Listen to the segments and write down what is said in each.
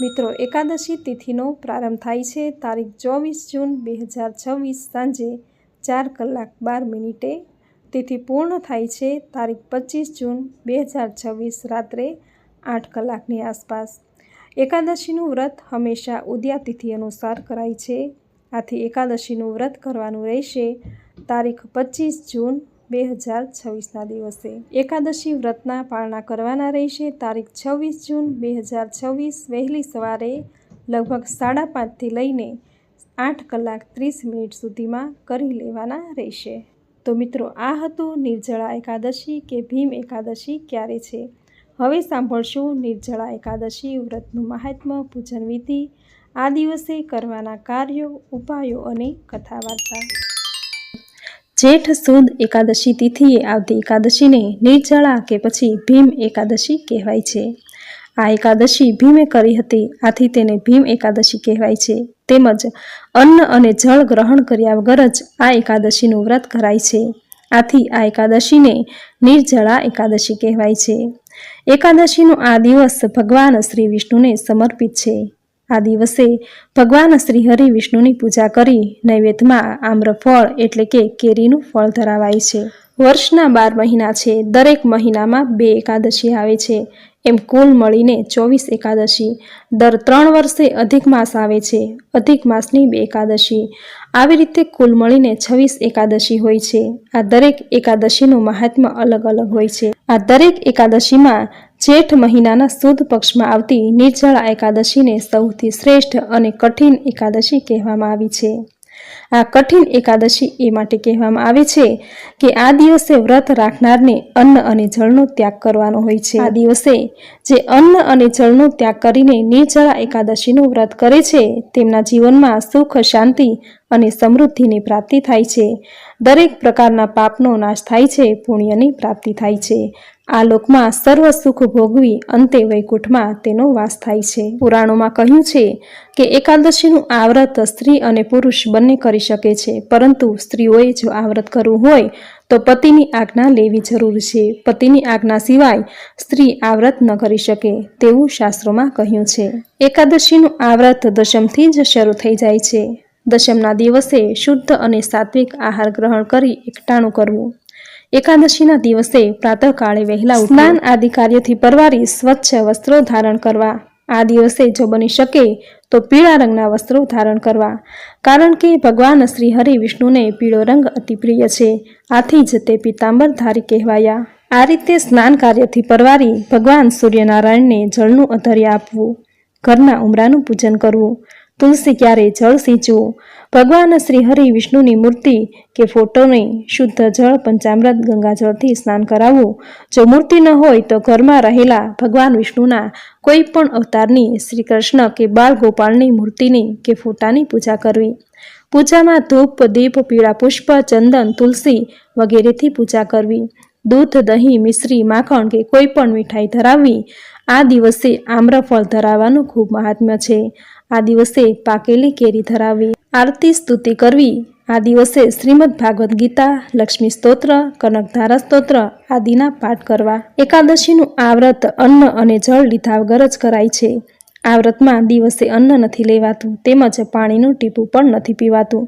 મિત્રો, એકાદશી તિથિનો પ્રારંભ થાય છે તારીખ 24 જૂન 2026 સાંજે 4:12 તિથિ પૂર્ણ થાય છે તારીખ 25 જૂન 2026 રાત્રે 8 કલાકની આસપાસ। એકાદશીનું વ્રત હંમેશા ઉદયા તિથિ અનુસાર કરાય છે। આથી એકાદશીનું વ્રત કરવાનું રહેશે તારીખ 25 જૂન 2026ના દિવસે। એકાદશી વ્રતના પારણા કરવાના રહેશે તારીખ 26 જૂન 2026 વહેલી સવારે લગભગ 5:30 થી લઈને 8 કલાક 30 મિનિટ સુધીમાં કરી લેવાના રહેશે। તો મિત્રો, આ હતું નિર્જળા એકાદશી કે ભીમ એકાદશી ક્યારે છે। હવે સાંભળશું નિર્જળા એકાદશી વ્રતનું મહાત્મ્ય, પૂજન વિધિ, આ દિવસે કરવાના કાર્યો, ઉપાયો અને કથા વાર્તા। જેઠ સુદ એકાદશી તિથિએ આવતી એકાદશીને નિર્જળા કે પછી ભીમ એકાદશી કહેવાય છે। આ એકાદશી ભીમે કરી હતી, આથી તેને ભીમ એકાદશી કહેવાય છે। તેમજ અન્ન અને જળ ગ્રહણ કર્યા વગર જ આ એકાદશીનું વ્રત કરાય છે। આથી આ એકાદશીને નિર્જળા એકાદશી કહેવાય છે। એકાદશીનો આ દિવસ ભગવાન શ્રી વિષ્ણુને સમર્પિત છે। આ દિવસે ભગવાન શ્રી હરિ વિષ્ણુની પૂજા કરી નૈવેદ્યમાં આમ્રફળ એટલે કે કેરીનું ફળ ધરાવાય છે। વર્ષના 12 મહિના છે, દરેક મહિનામાં 2 એકાદશી આવે છે। એમ કુલ મળીને 24 એકાદશી। દર 3 વર્ષે અધિક માસ આવે છે, અધિક માસની 2 એકાદશી। આવી રીતે કુલ મળીને 26 એકાદશી હોય છે। આ દરેક એકાદશીનું મહાત્મ્ય અલગ અલગ હોય છે। આ દરેક એકાદશીમાં જેઠ મહિનાના સુદ પક્ષમાં આવતી નિર્જળા એકાદશીને સૌથી શ્રેષ્ઠ અને કઠિન એકાદશી કહેવામાં આવી છે। આ કઠિન એકાદશી એ માટે કહેવામાં આવે છે કે આ દિવસે વ્રત રાખનારને અન્ન અને જળનો ત્યાગ કરવાનો હોય છે। આ દિવસે જે અન્ન અને જળનો ત્યાગ કરીને નિર્જળા એકાદશીનું વ્રત કરે છે તેમના જીવનમાં સુખ, શાંતિ અને સમૃદ્ધિની પ્રાપ્તિ થાય છે। દરેક પ્રકારના પાપનો નાશ થાય છે, પુણ્યની પ્રાપ્તિ થાય છે। આ લોકમાં સર્વ સુખ ભોગવી અંતે વૈકુંઠમાં તેનો વાસ થાય છે। પુરાણોમાં કહ્યું છે કે એકાદશીનું આ વ્રત સ્ત્રી અને પુરુષ બંને કરી શકે છે, પરંતુ સ્ત્રીઓએ જો આ વ્રત કરવું હોય તો પતિની આજ્ઞા લેવી જરૂર છે। પતિની આજ્ઞા સિવાય સ્ત્રી આ વ્રત ન કરી શકે તેવું શાસ્ત્રોમાં કહ્યું છે। એકાદશીનું આ વ્રત દશમથી જ શરૂ થઈ જાય છે। દશમના દિવસે શુદ્ધ અને સાત્વિક આહાર ગ્રહણ કરી એકટાણું કરવું। એકાદશીના દિવસે પ્રાતઃકાળે વહેલા સ્નાન આદિ કાર્યથી પરવારી સ્વચ્છ વસ્ત્રો ધારણ કરવા। આ દિવસે જો બની શકે તો પીળા રંગના વસ્ત્રો ધારણ કરવા, કારણ કે ભગવાન શ્રી હરિ વિષ્ણુને પીળો રંગ અતિ પ્રિય છે। આથી જ તે પીતાંબર ધારી કહેવાયા। આ રીતે સ્નાન કાર્યથી પરવારી ભગવાન સૂર્યનારાયણને જળનું અધર્ય આપવું, ઘરના ઉંબરાનું પૂજન કરવું, તુલસી ક્યારે જળ સિંચવું, ભગવાન શ્રી હરિ વિષ્ણુની મૂર્તિ કે ફોટોને શુદ્ધ જળ પંચામૃત ગંગાજળથી સ્નાન કરાવવું। જો મૂર્તિ ન હોય તો ઘરમાં રહેલા ભગવાન વિષ્ણુના કોઈ પણ અવતારની, શ્રી કૃષ્ણ કે બાળ ગોપાળની મૂર્તિની કે ફોટાની પૂજા કરવી। પૂજામાં ધૂપ, દીપ, પીળા પુષ્પ, ચંદન, તુલસી વગેરેથી પૂજા કરવી। દૂધ, દહીં, મિશ્રી, માખણ કે કોઈ પણ મીઠાઈ ધરાવવી। આ દિવસે આમ્રફળ ધરાવવાનું ખૂબ મહાત્મ્ય છે। આ દિવસે પાકેલી કેરી ધરાવવી, આરતી સ્તુતિ કરવી। આ દિવસે શ્રીમદ ભાગવત ગીતા, લક્ષ્મી સ્તોત્ર, કનકધારા સ્તોત્ર આદિના પાઠ કરવા। એકાદશીનું આ વ્રત અન્ન અને જળ લીધા વગર જ કરાય છે। આ વ્રતમાં દિવસે અન્ન નથી લેવાતું, તેમજ પાણીનું ટીપું પણ નથી પીવાતું।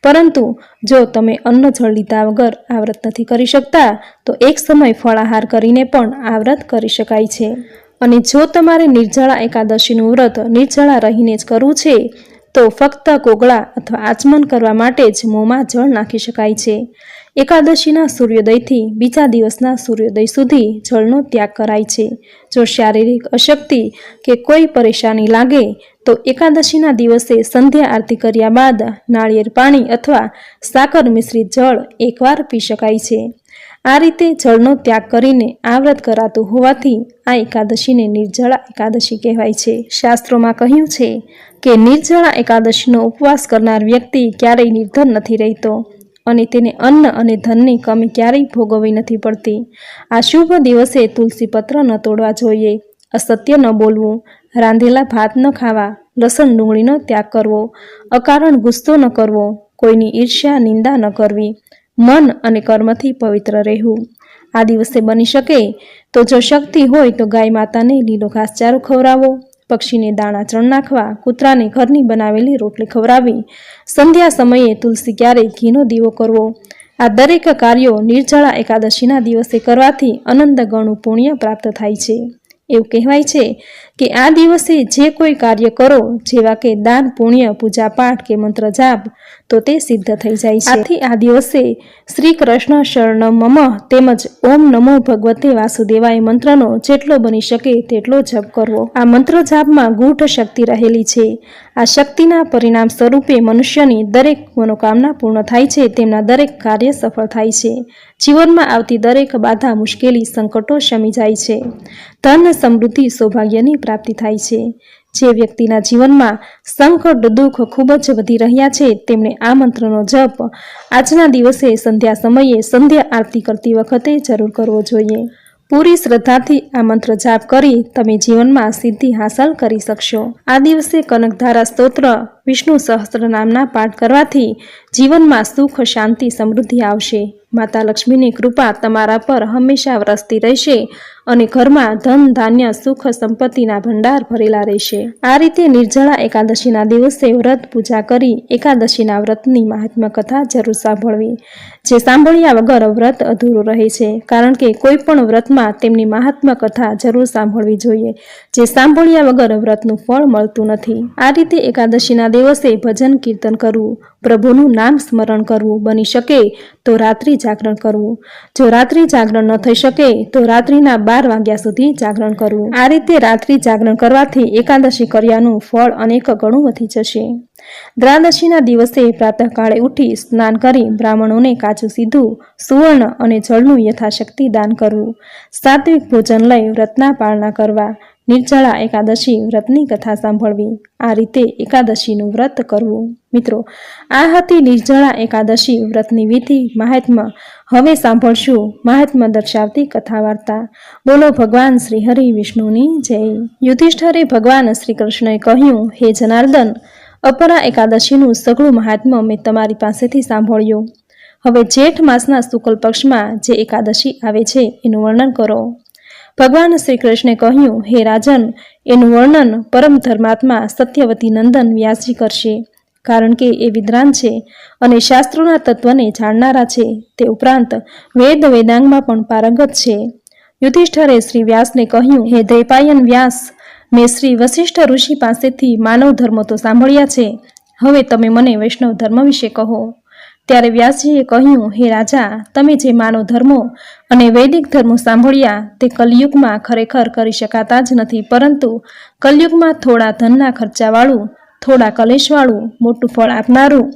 પરંતુ જો તમે અન્ન જળ લીધા વગર આ વ્રત નથી કરી શકતા તો એક સમય ફળાહાર કરીને પણ આ વ્રત કરી શકાય છે। અને જો તમારે નિર્જળા એકાદશીનું વ્રત નિર્જળા રહીને જ કરવું છે તો ફક્ત કોગળા અથવા આચમન કરવા માટે જ મોંમાં જળ નાખી શકાય છે। એકાદશીના સૂર્યોદયથી બીજા દિવસના સૂર્યોદય સુધી જળનો ત્યાગ કરાય છે। જો શારીરિક અશક્તિ કે કોઈ પરેશાની લાગે તો એકાદશીના દિવસે સંધ્યા આરતી કર્યા બાદ નાળિયેર પાણી અથવા સાકર મિશ્રિત જળ એકવાર પી શકાય છે। આ રીતે જળનો ત્યાગ કરીને આ વ્રત કરાતું હોવાથી આ એકાદશીને નિર્જળા એકાદશી કહેવાય છે। શાસ્ત્રોમાં કહ્યું છે કે નિર્જળા એકાદશીનો ઉપવાસ કરનાર વ્યક્તિ ક્યારેય નિર્ધન નથી રહેતો અને તેને અન્ન અને ધનની કમી ક્યારેય ભોગવવી નથી પડતી। આ શુભ દિવસે તુલસી પત્ર ન તોડવા જોઈએ, અસત્ય ન બોલવું, રાંધેલા ભાત ન ખાવા, લસણ ડુંગળીનો ત્યાગ કરવો, અકારણ ગુસ્સો ન કરવો, કોઈની ઈર્ષ્યા નિંદા ન કરવી, મન અને કર્મથી પવિત્ર રહેવું। આ દિવસે બની શકે તો જો શક્તિ હોય તો ગાય માતાને લીલો ઘાસચારો ખવડાવો, પક્ષીને દાણા ચણ નાખવા, કૂતરાને ઘરની બનાવેલી રોટલી ખવડાવવી, સંધ્યા સમયે તુલસી ક્યારે ઘીનો દીવો કરવો, આ દરેક કાર્યો નિર્જળા એકાદશીના દિવસે કરવાથી અનંત ગણું પુણ્ય પ્રાપ્ત થાય છે. એવું કહેવાય છે કે આ દિવસે જે કોઈ કાર્ય કરો, જેવા કે દાન, પુણ્ય, પૂજા પાઠ કે મંત્ર જાપ, તો તે સિદ્ધ થઈ જાય છે. આથી આ દિવસે શ્રી કૃષ્ણ શરણમ મમ તેમજ ઓમ નમો ભગવતે વાસુદેવાય મંત્રનો જેટલો બની શકે તેટલો જપ કરવો. આ મંત્ર જાપમાં ગૂઢ શક્તિ રહેલી છે. આ શક્તિના પરિણામ સ્વરૂપે મનુષ્યની દરેક મનોકામના પૂર્ણ થાય છે, તેમના દરેક કાર્ય સફળ થાય છે, જીવનમાં આવતી દરેક બાધા, મુશ્કેલી, સંકટો શમી જાય છે, ધન, સમૃદ્ધિ, સૌભાગ્યની પ્રાપ્તિ થાય છે. જે વ્યક્તિના જીવનમાં સંકટ, દુઃખ ખૂબ જ વધી રહ્યા છે, તેમણે આ મંત્રનો જપ આજના દિવસે સંધ્યા સમયે સંધ્યા આરતી કરતી વખતે જરૂર કરવો જોઈએ. પૂરી શ્રદ્ધાથી આ મંત્ર જાપ કરી તમે જીવનમાં સિદ્ધિ હાંસલ કરી શકશો. આ દિવસે કનકધારા સ્તોત્ર, વિષ્ણુ સહસ્ત્રનામના પાઠ કરવાથી જીવનમાં સુખ, શાંતિ, સમૃદ્ધિ આવશે. માતા લક્ષ્મીની કૃપા તમારા પર હંમેશા વરસતી રહેશે અને ઘરમાં ધન, ધાન્ય, સુખ, સંપત્તિના ભંડાર ભરેલા રહેશે. આ રીતે નિર્જળા એકાદશીના દિવસે વ્રત પૂજા કરી એકાદશીના વ્રતની મહાત્મ્ય કથા જરૂર સાંભળવી. જે સાંભળ્યા વગર વ્રત અધૂરું રહે છે, કારણ કે કોઈ પણ વ્રતમાં તેમની મહાત્મ્ય કથા જરૂર સાંભળવી જોઈએ. જે સાંભળ્યા વગર વ્રતનું ફળ મળતું નથી. આ રીતે એકાદશીના દિવસે ભજન, કીર્તન કરવું, પ્રભુનું નામ સ્મરણ કરવું, બની શકે તો રાત્રિ જાગરણ કરવું. જો રાત્રિ જાગરણ ન થઈ શકે તો રાત્રિના 12 વાગ્યા સુધી જાગરણ કરવું. આ રીતે રાત્રિ જાગરણ કરવાથી એકાદશી કર્યાનું ફળ અનેક ગણું વધી જશે. દ્વાદશીના દિવસે પ્રાતઃકાળે ઉઠી સ્નાન કરી બ્રાહ્મણોને કાચું સીધું, સુવર્ણ અને જળનું યથાશક્તિ દાન કરવું. સાત્વિક ભોજન લઈ વ્રતના પાળના કરવા. નિર્જળા એકાદશી વ્રતની કથા સાંભળવી. આ રીતે એકાદશીનું વ્રત કરવું. મિત્રો, આ હતી નિર્જળા એકાદશી વ્રતની વિધિ, મહાત્મ્ય. હવે સાંભળશું મહાત્મ્ય દર્શાવતી કથા વાર્તા. બોલો ભગવાન શ્રી હરિ વિષ્ણુની જય. યુધિષ્ઠરે ભગવાન શ્રી કૃષ્ણએ કહ્યું, હે જનાર્દન, અપરા એકાદશીનું સઘળું મહાત્મ્ય મેં તમારી પાસેથી સાંભળ્યું. હવે જેઠ માસના શુક્લ પક્ષમાં જે એકાદશી આવે છે એનું વર્ણન કરો. ભગવાન શ્રી કૃષ્ણે કહ્યું, હે રાજન, એનું વર્ણન પરમ ધર્માત્મા સત્યવતી નંદન વ્યાસજી કરશે, કારણ કે એ વિદ્વાન છે અને શાસ્ત્રોના તત્વને જાણનારા છે. તે ઉપરાંત વેદ વેદાંગમાં પણ પારંગત છે. યુધિષ્ઠરે શ્રી વ્યાસને કહ્યું, હે દ્વૈપાયન વ્યાસ, મેં શ્રી વશિષ્ઠ ઋષિ પાસેથી માનવ ધર્મો તો સાંભળ્યા છે, હવે તમે મને વૈષ્ણવ ધર્મ વિશે કહો. ત્યારે વ્યાસજીએ કહ્યું, હે રાજા, તમે જે માનવ ધર્મો અને વૈદિક ધર્મો સાંભળ્યા તે કલયુગમાં ખરેખર કરી શકાતા જ નથી, પરંતુ કલયુગમાં થોડા ધનના ખર્ચાવાળું, થોડા કલેશવાળું, મોટું ફળ આપનારું,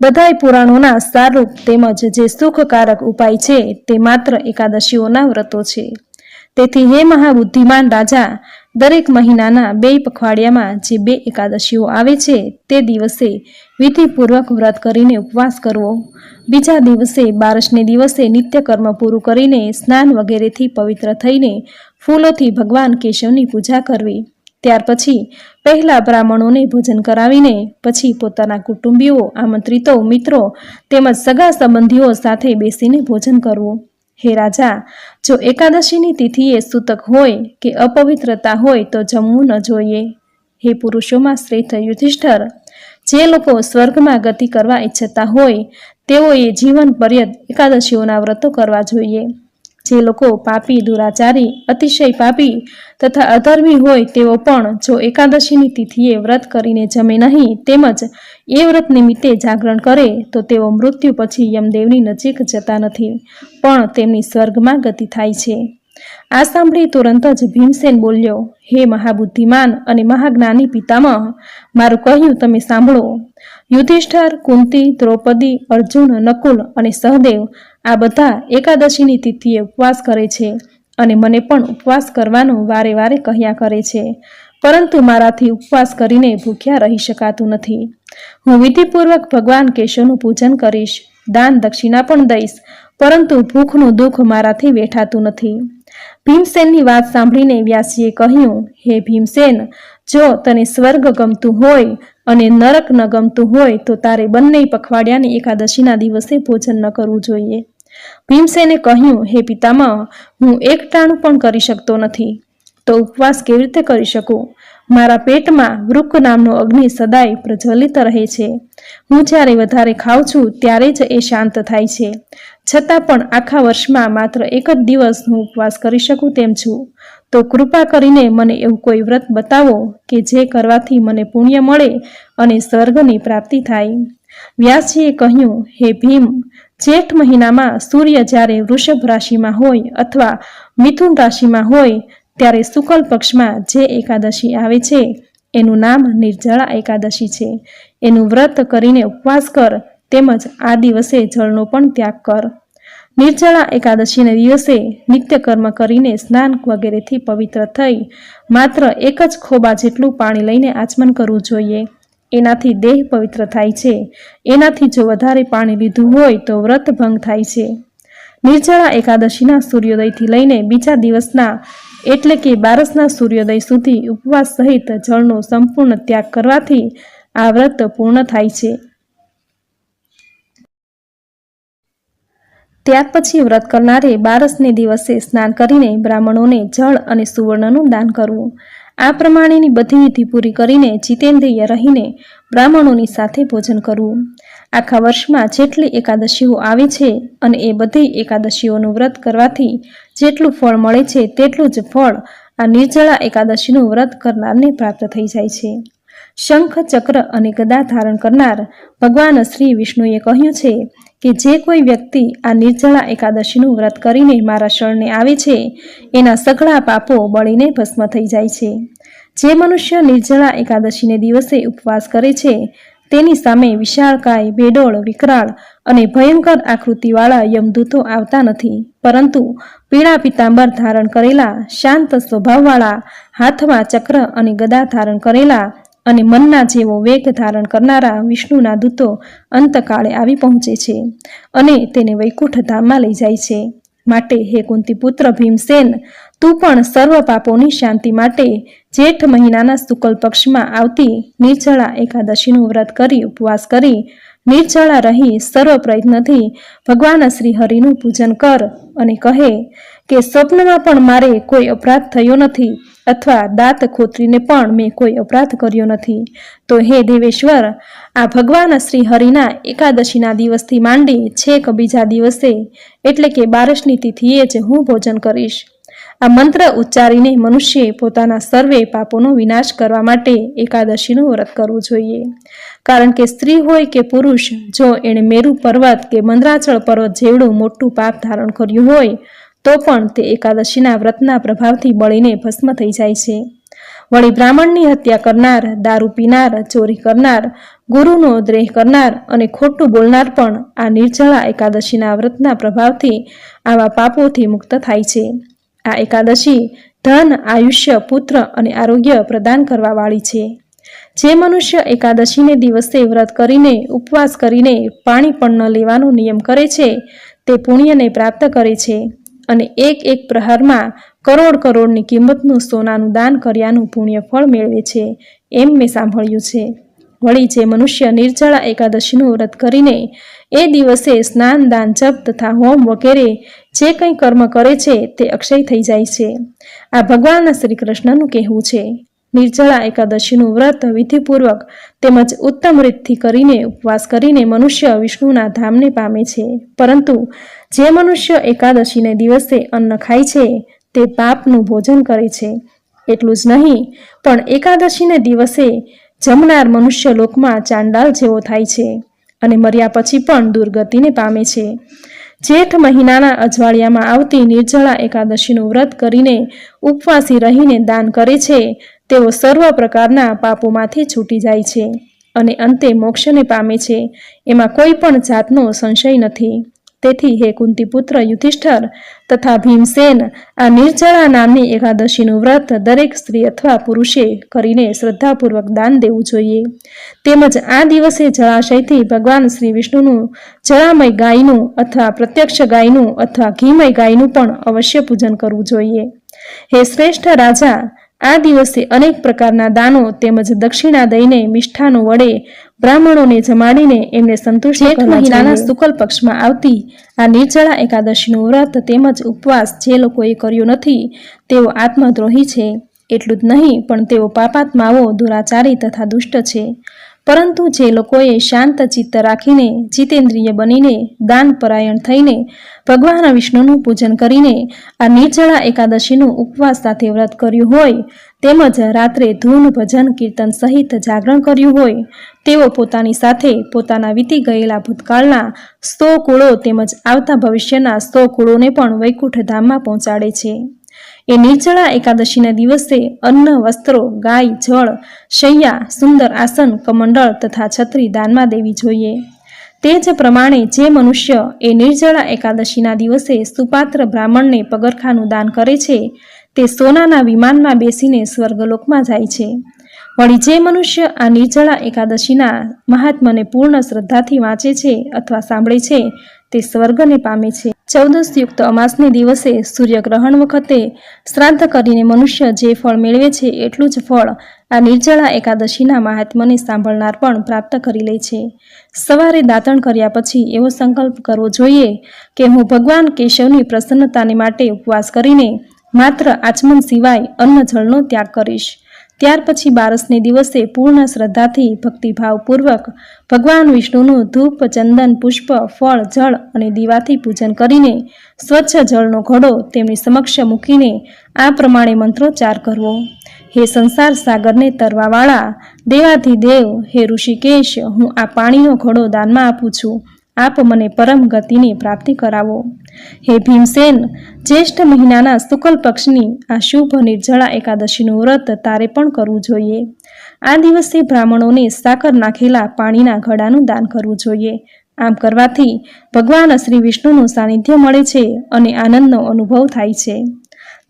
બધાય પુરાણોના સારરૂપ તેમજ જે સુખકારક ઉપાય છે તે માત્ર એકાદશીઓના વ્રતો છે. તેથી હે મહાબુદ્ધિમાન રાજા, દરેક મહિનાના 2 પખવાડિયામાં જે 2 એકાદશીઓ આવે છે તે દિવસે વિધિપૂર્વક વ્રત કરીને ઉપવાસ કરવો. બીજા દિવસે 12ને દિવસે નિત્યકર્મ પૂરું કરીને સ્નાન વગેરેથી પવિત્ર થઈને ફૂલોથી ભગવાન કેશવની પૂજા કરવી. ત્યાર પછી પહેલા બ્રાહ્મણોને ભોજન કરાવીને પછી પોતાના કુટુંબીઓ, આમંત્રિતો, મિત્રો તેમજ સગા સંબંધીઓ સાથે બેસીને ભોજન કરવું. હે રાજા, જો એકાદશીની તિથિએ સૂતક હોય કે અપવિત્રતા હોય તો જમવું ન જોઈએ. હે પુરુષોમાં શ્રેષ્ઠ યુધિષ્ઠર, જે લોકો સ્વર્ગમાં ગતિ કરવા ઈચ્છતા હોય તેઓએ જીવન પર્યંત એકાદશીઓના વ્રતો કરવા જોઈએ. જે લોકો પાપી, દુરાચારી, અતિશય પાપી તથા અધર્મી હોય તેઓ પણ જો એકાદશીની તિથિએ વ્રત કરીને જમે નહીં તેમજ એ વ્રત નિમિત્તે જાગરણ કરે તો તેઓ મૃત્યુ પછી યમદેવની નજીક જતા નથી, પણ તેમની સ્વર્ગમાં ગતિ થાય છે. આ સાંભળી તુરંત જ ભીમસેન બોલ્યો, હે મહાબુદ્ધિમાન અને મહાજ્ઞાની પિતામહ, મારું કહ્યું તમે સાંભળો. યુધિષ્ઠર, કુંતી, દ્રૌપદી, અર્જુન, નકુલ અને સહદેવ આ બધા એકાદશીની તિથિએ ઉપવાસ કરે છે અને મને પણ ઉપવાસ કરવાનું વારે વારે કહ્યા કરે છે, પરંતુ મારાથી ઉપવાસ કરીને ભૂખ્યા રહી શકાતું નથી. હું વિધિપૂર્વક ભગવાન કેશવનું પૂજન કરીશ, દાન દક્ષિણા પણ દઈશ, પરંતુ ભૂખનું દુઃખ મારાથી વેઠાતું નથી. ભીમસેનની વાત સાંભળીને વ્યાસજીએ કહ્યું, હે ભીમસેન, જો તને સ્વર્ગ ગમતું હોય અને નરક ન ગમતું હોય તો તારે બંને પખવાડિયાની એકાદશીના દિવસે ભોજન ન કરવું જોઈએ. ભીમસેને કહ્યું, હે પિતામહ, હું એક ટાણું પણ કરી શકતો નથી, તો ઉપવાસ કેવી રીતે કરી શકું? મારા પેટમાં વૃક નામનો અગ્નિ સદાય પ્રજ્વલિત રહે છે. હું જ્યારે વધારે ખાઉં છું ત્યારે જ એ શાંત થાય છે. છતાં પણ આખા વર્ષમાં માત્ર એક જ દિવસ હું ઉપવાસ કરી શકું તેમ છું. તો કૃપા કરીને મને એવું કોઈ વ્રત બતાવો કે જે કરવાથી મને પુણ્ય મળે અને સ્વર્ગની પ્રાપ્તિ થાય. વ્યાસજીએ કહ્યું, હે ભીમ, જેઠ મહિનામાં સૂર્ય જ્યારે વૃષભ રાશિમાં હોય અથવા મિથુન રાશિમાં હોય ત્યારે શુક્લ પક્ષમાં જે એકાદશી આવે છે એનું નામ નિર્જળા એકાદશી છે. એનું વ્રત કરીને ઉપવાસ કર, તેમજ આ દિવસે જળનો પણ ત્યાગ કર. નિર્જળા એકાદશીના દિવસે નિત્ય કર્મ કરીને સ્નાન વગેરેથી પવિત્ર થઈ માત્ર એક જ ખોબા જેટલું પાણી લઈને આચમન કરવું જોઈએ. એનાથી દેહ પવિત્ર થાય છે. એનાથી જો વધારે પાણી લીધું હોય તો વ્રત ભંગ થાય છે. નિર્જળા એકાદશીના સૂર્યોદયથી લઈને બીજા દિવસના એટલે કે બારસના સૂર્યોદય સુધી ઉપવાસ સહિત જળનો સંપૂર્ણ ત્યાગ કરવાથી આ વ્રત પૂર્ણ થાય છે. ત્યાર પછી વ્રત કરનારે બારસને દિવસે સ્નાન કરીને બ્રાહ્મણોને જળ અને સુવર્ણનું દાન કરવું. આ પ્રમાણેની બધી વિધિ પૂરી કરીને જીતેન્દ્રિય રહીને બ્રાહ્મણોની સાથે ભોજન કરવું. આખા વર્ષમાં જેટલી એકાદશીઓ આવે છે અને એ બધી એકાદશીઓનું વ્રત કરવાથી જેટલું ફળ મળે છે તેટલું જ ફળ આ નિર્જળા એકાદશીનું વ્રત કરનારને પ્રાપ્ત થઈ જાય છે. શંખ, ચક્ર અને ગદા ધારણ કરનાર ભગવાન શ્રી વિષ્ણુએ કહ્યું છે કે જે કોઈ વ્યક્તિ આ નિર્જળા એકાદશીનું વ્રત કરીને મારા શરણે આવે છે એના સઘળા પાપો બળીને ભસ્મ થઈ જાય છે. જે મનુષ્ય નિર્જળા એકાદશીને દિવસે ઉપવાસ કરે છે તેની સામે વિશાળકાય, બેડોળ, વિકરાળ અને ભયંકર આકૃતિવાળા યમદૂતો આવતા નથી, પરંતુ પીળા પિતાંબર ધારણ કરેલા, શાંત સ્વભાવવાળા, હાથમાં ચક્ર અને ગદા ધારણ કરેલા અને મનના જેવો વેગ ધારણ કરનારા વિષ્ણુના દૂતો અંતકાળે આવી પહોંચે છે અને તેને વૈકુંઠ ધામમાં લઈ જાય છે. માટે હે કુંતીપુત્ર ભીમસેન, તું પણ સર્વ પાપોની શાંતિ માટે જેઠ મહિનાના શુક્લ પક્ષમાં આવતી નિર્જળા એકાદશીનું વ્રત કરી ઉપવાસ કરી નિર્જળા રહી સર્વ પ્રયત્નથી ભગવાન શ્રી હરિનું પૂજન કર અને કહે કે સ્વપ્નમાં પણ મારે કોઈ અપરાધ થયો નથી અથવા દાંત ખોતરીને પણ મેં કોઈ અપરાધ કર્યો નથી. તો હે દેવેશ્વર, આ ભગવાન શ્રી હરિના એકાદશીના દિવસથી માંડી છેક બીજા દિવસે એટલે કે બારસની તિથિએ જ હું ભોજન કરીશ. આ મંત્ર ઉચ્ચારીને મનુષ્યે પોતાના સર્વે પાપોનો વિનાશ કરવા માટે એકાદશીનું વ્રત કરવું જોઈએ. કારણ કે સ્ત્રી હોય કે પુરુષ, જો એણે મેરુ પર્વત કે મંદરાચળ પર્વત જેવડું મોટું પાપ ધારણ કર્યું હોય તો પણ તે એકાદશીના વ્રતના પ્રભાવથી બળીને ભસ્મ થઈ જાય છે. વળી બ્રાહ્મણની હત્યા કરનાર, દારૂ પીનાર, ચોરી કરનાર, ગુરુનો દ્રેહ કરનાર અને ખોટું બોલનાર પણ આ નિર્જળા એકાદશીના વ્રતના પ્રભાવથી આવા પાપોથી મુક્ત થાય છે. આ એકાદશી ધન, આયુષ્ય, પુત્ર અને આરોગ્ય પ્રદાન કરવા વાળી છે. જે મનુષ્ય એકાદશીને દિવસે વ્રત કરીને ઉપવાસ કરીને પાણી પણ ન લેવાનો નિયમ કરે છે તે પુણ્યને પ્રાપ્ત કરે છે અને એક એક પ્રહારમાં કરોડની કિંમતનું સોનાનું દાન કર્યાનું પુણ્ય ફળ મેળવે છે, એમ મેં સાંભળ્યું છે. વળી જે મનુષ્ય નિર્જળા એકાદશીનું વ્રત કરીને એ દિવસે સ્નાન, દાન, જપ તથા હોમ વગેરે જે કંઈ કર્મ કરે છે તે અક્ષય થઈ જાય છે. આ ભગવાન શ્રી કૃષ્ણનું કહેવું છે. નિર્જળા એકાદશીનું વ્રત વિધિપૂર્વક તેમજ ઉત્તમ રીતથી કરીને ઉપવાસ કરીને મનુષ્ય વિષ્ણુના ધામને પામે છે. પરંતુ જે મનુષ્ય એકાદશીને દિવસે અન્ન ખાય છે તે પાપનું ભોજન કરે છે. એટલું જ નહીં, પણ એકાદશીને દિવસે જમનાર મનુષ્ય લોકમાં ચાંડાલ જેવો થાય છે અને મર્યા પછી પણ દુર્ગતિને પામે છે. જેઠ મહિનાના અજવાળિયામાં આવતી નિર્જળા એકાદશીનું વ્રત કરીને ઉપવાસી રહીને દાન કરે છે તેઓ સર્વ પ્રકારના પાપોમાંથી છૂટી જાય છે અને અંતે મોક્ષને પામે છે. એમાં કોઈ પણ જાતનો સંશય નથી. તેથી હે કુંતીપુત્ર યુધિષ્ઠર તથા ભીમસેન, આ નિર્જળા નામની એકાદશીનું વ્રત દરેક સ્ત્રી અથવા પુરુષે કરીને શ્રદ્ધાપૂર્વક દાન દેવું જોઈએ. તેમજ આ દિવસે જળાશયથી ભગવાન શ્રી વિષ્ણુનું જળામય ગાયનું અથવા પ્રત્યક્ષ ગાયનું અથવા ઘીમય ગાયનું પણ અવશ્ય પૂજન કરવું જોઈએ. હે શ્રેષ્ઠ રાજા, આ દિવસે અનેક પ્રકારના દાનો તેમજ દક્ષિણા દઈને મિષ્ઠાનો વડે બ્રાહ્મણોને જમાડીને એમને સંતુષ્ટ કરવા જોઈએ. મહિનાના શુક્લ પક્ષમાં આવતી આ નિર્જળા એકાદશીનું વ્રત તેમજ ઉપવાસ જે લોકોએ કર્યો નથી તેઓ આત્મદ્રોહી છે. એટલું જ નહીં પણ તેઓ પાપાત્માઓ, દુરાચારી તથા દુષ્ટ છે. પરંતુ જે લોકોએ શાંત ચિત્ત રાખીને, જીતેન્દ્રિય બનીને, દાન પરાયણ થઈને, ભગવાન વિષ્ણુનું પૂજન કરીને આ નિર્જળા એકાદશીનું ઉપવાસ સાથે વ્રત કર્યું હોય, તેમજ રાત્રે ધૂન, ભજન, કીર્તન સહિત જાગરણ કર્યું હોય, તેઓ પોતાની સાથે પોતાના વીતી ગયેલા ભૂતકાળના 100 કુળો તેમજ આવતા ભવિષ્યના 100 કુળોને પણ વૈકુંઠ ધામમાં પહોંચાડે છે. એ નિર્જળા એકાદશીના દિવસે અન્ન, વસ્ત્રો, ગાય, જળ, શૈયા, સુંદર આસન, કમંડળ તથા છત્રી દાનમાં દેવી જોઈએ. તે જ પ્રમાણે જે મનુષ્ય એ નિર્જળા એકાદશીના દિવસે સુપાત્ર બ્રાહ્મણને પગરખાનું દાન કરે છે, તે સોનાના વિમાનમાં બેસીને સ્વર્ગલોકમાં જાય છે. વળી જે મનુષ્ય આ નિર્જળા એકાદશીના મહાત્મને પૂર્ણ શ્રદ્ધાથી વાંચે છે અથવા સાંભળે છે, તે સ્વર્ગને પામે છે. 14 યુક્ત અમાસને દિવસે સૂર્યગ્રહણ વખતે શ્રાદ્ધ કરીને મનુષ્ય જે ફળ મેળવે છે, એટલું જ ફળ આ નિર્જળા એકાદશીના મહાત્મને સાંભળનાર પણ પ્રાપ્ત કરી લે છે. સવારે દાંતણ કર્યા પછી એવો સંકલ્પ કરવો જોઈએ કે હું ભગવાન કેશવની પ્રસન્નતાને માટે ઉપવાસ કરીને માત્ર આચમન સિવાય અન્ન જળનો ત્યાગ કરીશ. ત્યાર પછી 12ને દિવસે પૂર્ણ શ્રદ્ધાથી ભક્તિભાવપૂર્વક ભગવાન વિષ્ણુનું ધૂપ, ચંદન, પુષ્પ, ફળ, જળ અને દીવાથી પૂજન કરીને સ્વચ્છ જળનો ઘડો તેમની સમક્ષ મૂકીને આ પ્રમાણે મંત્રોચ્ચાર કરવો. હે સંસાર સાગરને તરવાવાળા દેવાધિદેવ, હે ઋષિકેશ, હું આ પાણીનો ઘડો દાનમાં આપું છું. આપ મને પરમ ગતિની પ્રાપ્તિ કરાવો. હે ભીમસેન, જ્યેષ્ઠ મહિનાના શુક્લ પક્ષની આ શુભ નિર્જળા એકાદશીનું વ્રત તારે પણ કરવું જોઈએ. આ દિવસે બ્રાહ્મણોને સાકર નાખેલા પાણીના ઘડાનું દાન કરવું જોઈએ. આમ કરવાથી ભગવાન શ્રી વિષ્ણુનું સાનિધ્ય મળે છે અને આનંદનો અનુભવ થાય છે.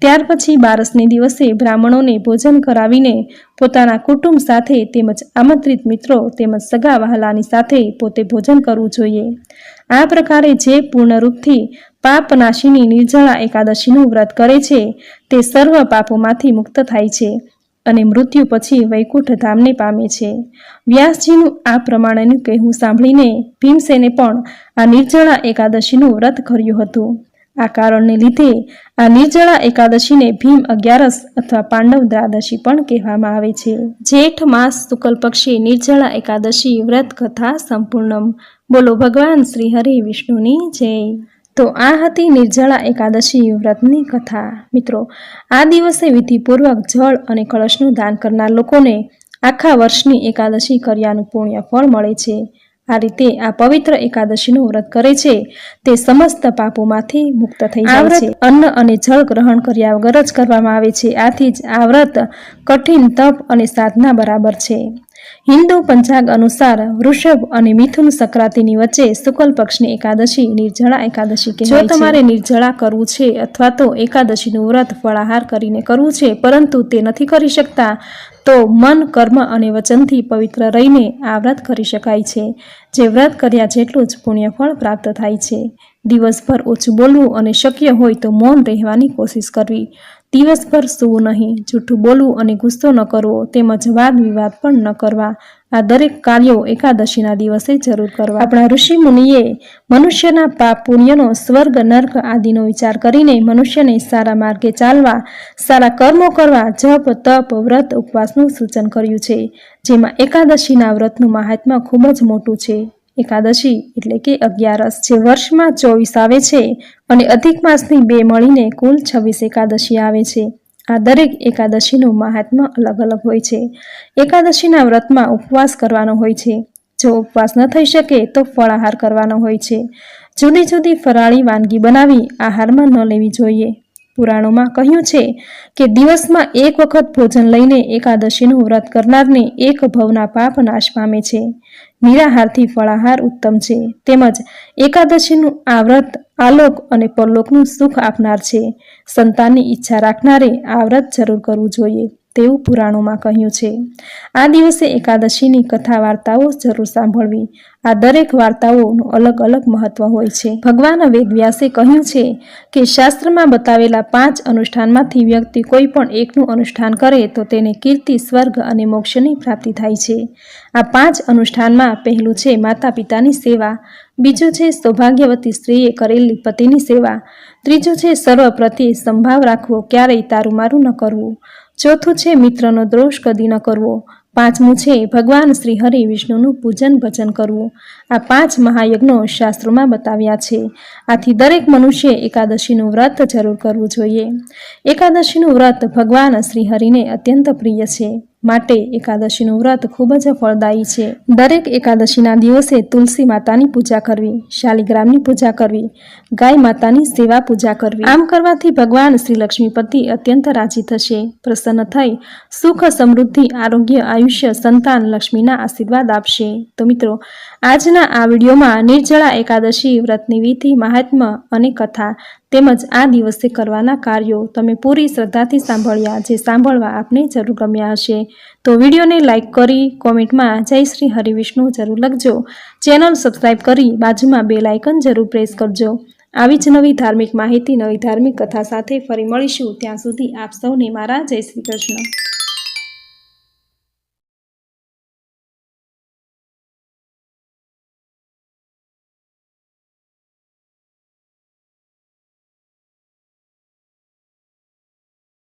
ત્યાર પછી 12ને દિવસે બ્રાહ્મણોને ભોજન કરાવીને પોતાના કુટુંબ સાથે તેમજ આમંત્રિત મિત્રો તેમજ સગા વહાલાની સાથે પોતે ભોજન કરવું જોઈએ. આ પ્રકારે જે પૂર્ણરૂપથી પાપનાશીની નિર્જળા એકાદશીનું વ્રત કરે છે, તે સર્વ પાપોમાંથી મુક્ત થાય છે અને મૃત્યુ પછી વૈકુંઠ ધામને પામે છે. વ્યાસજીનું આ પ્રમાણેનું કહેવું સાંભળીને ભીમસેને પણ આ નિર્જળા એકાદશીનું વ્રત કર્યું હતું. આ કારણને લીધે આ નિર્જળા એકાદશીને ભીમ 11 અથવા પાંડવ દ્વાદશી પણ કહેવામાં આવે છે. જેઠ માસ શુક્લ પક્ષી નિર્જળા એકાદશી વ્રત કથા સંપૂર્ણમ. બોલો ભગવાન શ્રી હરિ વિષ્ણુની જય. તો આ હતી નિર્જળા એકાદશી વ્રતની કથા. મિત્રો, આ દિવસે વિધિપૂર્વક જળ અને કળશનું દાન કરનાર લોકોને આખા વર્ષની એકાદશી કર્યાનું પુણ્ય ફળ મળે છે. આ રીતે આ પવિત્ર એકાદશીનું વ્રત કરે છે, તે સમસ્ત પાપોમાંથી મુક્ત થઈ જાય છે. અન્ન અને જળ ગ્રહણ કર્યા વગર જ કરવામાં આવે છે. આથી જ આ વ્રત કઠિન તપ અને સાધના બરાબર છે. હિન્દુ પંચાંગ અનુસાર વૃષભ અને મિથુન સંક્રાંતિની વચ્ચે શુક્લ પક્ષની એકાદશી નિર્જળા એકાદશી કહેવાય છે. જો તમારે નિર્જળા કરવું છે અથવા તો એકાદશીનું વ્રત ફળાહાર કરીને કરવું છે, પરંતુ તે નથી કરી શકતા, તો મન, કર્મ અને વચનથી પવિત્ર રહીને આ વ્રત કરી શકાય છે. જે વ્રત કર્યા જેટલું જ પુણ્યફળ પ્રાપ્ત થાય છે. દિવસભર ઓછું બોલવું અને શક્ય હોય તો મૌન રહેવાની કોશિશ કરવી. દિવસભર સૂવું નહીં, જૂઠું બોલવું અને ગુસ્સો ન કરવો, તેમજ વાદ વિવાદ પણ ન કરવા. આ દરેક કાર્યો એકાદશીના દિવસે જરૂર કરવા. આપણા ઋષિ મુનિએ મનુષ્યના પાપ પુણ્યનો, સ્વર્ગ નર્ક આદિનો વિચાર કરીને મનુષ્યને સારા માર્ગે ચાલવા, સારા કર્મો કરવા, જપ, તપ, વ્રત, ઉપવાસનું સૂચન કર્યું છે. જેમાં એકાદશીના વ્રતનું મહાત્મ્ય ખૂબ જ મોટું છે. એકાદશી એટલે કે 11, જે વર્ષમાં 24 આવે છે અને અધિક માસની 2 મળીને કુલ 26 એકાદશી આવે છે. આ દરેક એકાદશીનું મહાત્મ્ય અલગ અલગ હોય છે. એકાદશીના વ્રતમાં ઉપવાસ કરવાનો હોય છે. જો ઉપવાસ ન થઈ શકે તો ફળાહાર કરવાનો હોય છે. જુદી જુદી ફરાળી વાનગી બનાવી આહારમાં ન લેવી જોઈએ. પુરાણોમાં કહ્યું છે કે દિવસમાં 1 વખત ભોજન લઈને એકાદશીનું વ્રત કરનારને 1 ભવના પાપ નાશ પામે છે. નિરાહારથી ફળાહાર ઉત્તમ છે. તેમજ એકાદશીનું આ વ્રત આલોક અને પરલોકનું સુખ આપનાર છે. સંતાનની ઈચ્છા રાખનારે આ વ્રત જરૂર કરવું જોઈએ તેવું પુરાણોમાં કહ્યું છે. આ દિવસે એકાદશીની કથા વાર્તાઓ જરૂર સાંભળવી. આ દરેક વાર્તાઓનું અલગ અલગ મહત્વ હોય છે. ભગવાન વેદવ્યાસે કહ્યું છે કે શાસ્ત્રમાં બતાવેલા 5 અનુષ્ઠાનમાંથી વ્યક્તિ કોઈ પણ એકનું અનુષ્ઠાન કરે તો તેને કીર્તિ, સ્વર્ગ અને મોક્ષની પ્રાપ્તિ થાય છે. આ 5 અનુષ્ઠાનમાં પહેલું છે માતા પિતાની સેવા, બીજું છે સૌભાગ્યવતી સ્ત્રીએ કરેલી પતિની સેવા, ત્રીજું છે સર્વ પ્રત્યે સંભાવ રાખવો, ક્યારેય તારું મારું ન કરવું, ચોથું છે મિત્રનો દ્રોષ કદી ન કરવો. પાંચમું છે ભગવાન શ્રી હરિ વિષ્ણુનું પૂજન ભજન કરવું. આ 5 મહાયજ્ઞો શાસ્ત્રોમાં બતાવ્યા છે. આથી દરેક મનુષ્ય એકાદશીનું વ્રત જરૂર કરવું જોઈએ. એકાદશીનું વ્રત ભગવાન શ્રી હરિને અત્યંત પ્રિય છે, માટે એકાદશીનું વ્રત ખૂબ જ ફળદાયી છે. દરેક એકાદશીના દિવસે તુલસી માતાની પૂજા કરવી, શાલિગ્રામની પૂજા કરવી, ગાય માતાની સેવા પૂજા કરવી. આમ કરવાથી ભગવાન શ્રી લક્ષ્મીપતિ અત્યંત રાજી થશે, પ્રસન્ન થઈ સુખ, સમૃદ્ધિ, આરોગ્ય, આયુષ્ય, સંતાન, લક્ષ્મીના આશીર્વાદ આપશે. તો મિત્રો, આજના આ વિડીયોમાં નિર્જળા એકાદશી વ્રતની વિધિ, મહાત્મ્ય અને કથા તેમજ આ દિવસે કરવાના કાર્યો તમે પૂરી શ્રદ્ધાથી સાંભળ્યા, જે સાંભળવા આપને જરૂર ગમ્યા હશે. તો વિડીયોને લાઇક કરી કોમેન્ટમાં જય શ્રી હરિવિષ્ણુ જરૂર લખજો. ચેનલ સબસ્ક્રાઈબ કરી બાજુમાં બેલ આઇકન જરૂર પ્રેસ કરજો. આવી જ નવી ધાર્મિક માહિતી, નવી ધાર્મિક કથા સાથે ફરી મળીશું. ત્યાં સુધી આપ સૌને મારા જય શ્રી કૃષ્ણ.